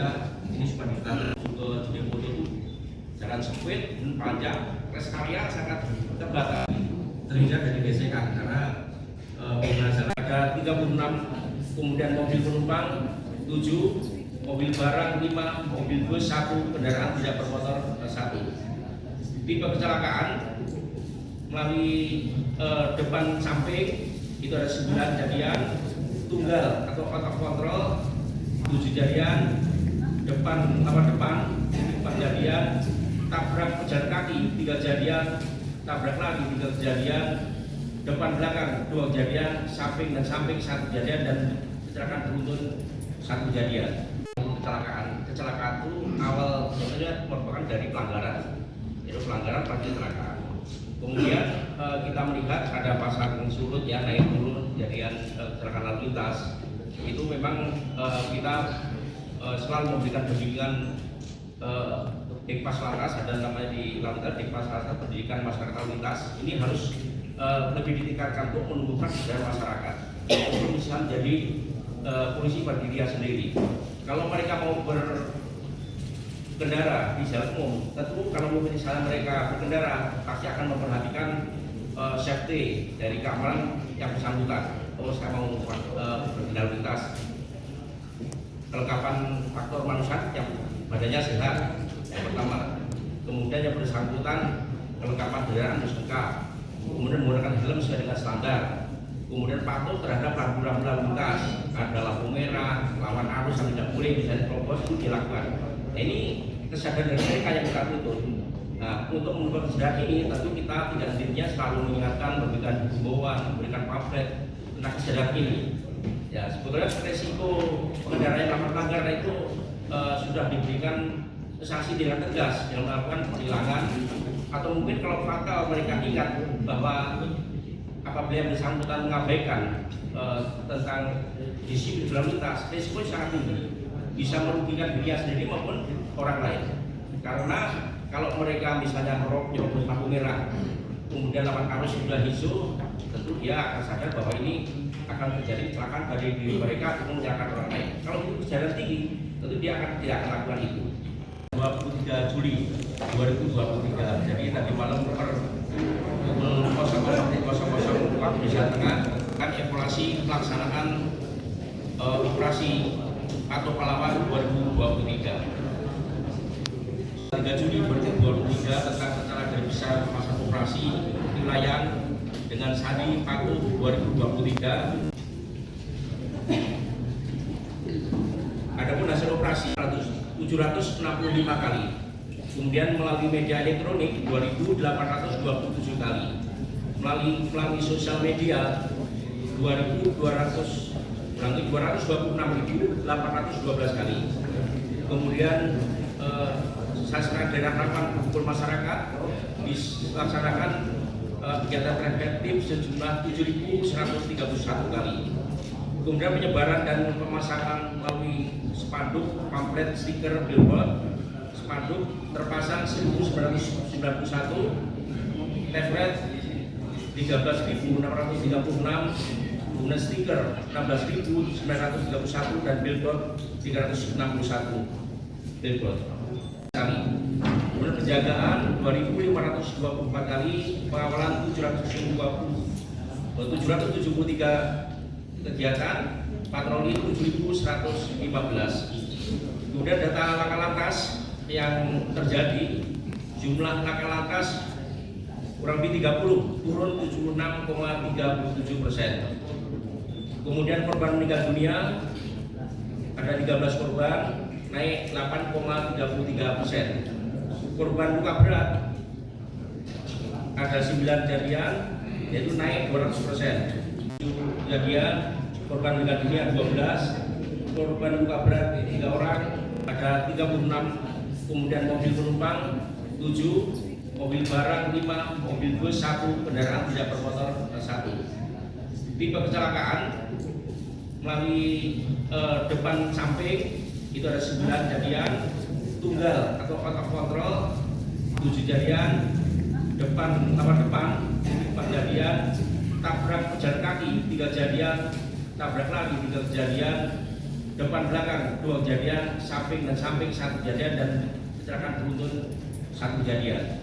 sehingga ini supaya kita ke dunia foto itu jalan sempit dan panjang, rest area sangat terbatas, terhindar dari gesekan karena jalan ada 36, kemudian mobil penumpang 7, mobil barang 5, mobil bus 1, kendaraan tidak bermotor 1. Tipe kecelakaan melalui depan samping itu ada 9 jadian, tunggal atau out of control 7 jadian, depan 4 jadian, tabrak pejalan kaki 3 jadian, tabrak lagi 3 kejadian, depan belakang 2 kejadian, samping dan samping 1 kejadian, dan kecelakaan beruntun 1 kejadian. Kecelakaan itu awal sebenarnya merupakan dari pelanggaran, itu pelanggaran pasti kecelakaan. Kemudian kita melihat ada pasang surut ya, naik turun kejadian kecelakaan lalu lintas. Itu memang kita selalu memberikan bimbingan Dikpas Lantas, ada namanya di Lantas Dikpas Lantas Pendidikan Masyarakat Lalu Lintas. Ini harus lebih ditingkatkan untuk menumbuhkan kesadaran masyarakat. Misalnya jadi polisi pada diri sendiri. Kalau mereka mau berkendara di jalan umum, tentu kalau misalnya mereka berkendara pasti akan memperhatikan safety dari keamanan yang bersangkutan. Kalau saya mau berkendara lintas, kelengkapan faktor manusia yang badannya sehat yang pertama, kemudian yang bersangkutan kelengkapan kendaraan harus lengkap, kemudian menggunakan helm sesuai dengan standar, kemudian patuh terhadap rambu-rambu lalu lintas, ada lampu merah, lawan arus yang tidak boleh bisa diterobos itu dilakukan. Nah, ini kesadaran dari mereka yang kita tuntut. Nah, untuk mengubah kesadaran ini tentu kita tidak sendirinya selalu mengingatkan, memberikan himbauan, memberikan pamflet tentang kesadaran ini. Ya, sebetulnya resiko pengendara yang melakukan pelanggaran itu sudah diberikan sanksi dengan tegas yang melakukan penilangan, atau mungkin kalau fatal mereka ingat bahwa apabila yang bersangkutan mengabaikan tentang disiplin lalu lintas, risiko sangat tinggi, bisa merugikan dirinya sendiri maupun orang lain. Karena kalau mereka misalnya nyoblos lampu merah, kemudian lawan arus sudah hijau, tentu dia akan sadar bahwa ini akan terjadi kecelakaan pada diri mereka atau menyerahkan orang lain. Kalau itu kejadian tinggi, tentu dia tidak akan lakukan itu. 23 Juli 2023, jadi tadi malam per pukul 00.00 Indonesia Tengah kan evaluasi pelaksanaan operasi atau Pahlawan 2023. 3 Juli 2023 tentang rencana dari besar masa operasi wilayah dengan Sandi Paku 2023. Adapun hasil operasi 765 kali, kemudian melalui media elektronik 2.827 kali, melalui sosial media 226.812 kali, kemudian sasaran daerah rawan kumpul masyarakat dilaksanakan kegiatan preventif sejumlah 7.131 kali. Kemudian penyebaran dan pemasangan melalui spanduk, pamflet, stiker, billboard, spanduk terpasang 1.991, tablet 13.636, kemudian stiker 16.931 dan billboard 361 billboard. Kemudian penjagaan 2.524 kali, pengawalan 773 kegiatan, patroli 7.115. Kemudian data laka lantas yang terjadi, jumlah laka lantas kurang lebih 30, turun 76,37%. Kemudian korban meninggal dunia ada 13 korban, naik 8,33%. Korban luka berat ada 9 jadian, yaitu naik 200%. Kejadian korban meninggal dunia 12, korban luka berat 3 orang, ada 36, kemudian mobil penumpang 7, mobil barang 5, mobil bus 1, kendaraan tidak bermotor 1. Tipe kecelakaan melalui depan samping itu ada 9 jadian, tunggal atau out of control 7 jadian, depan 4 jadian, tabrak pejalan kaki 3 jadian, tabrak lagi 3 kejadian, depan belakang 2 kejadian, samping dan samping 1 kejadian, dan kecelakaan beruntun 1 kejadian.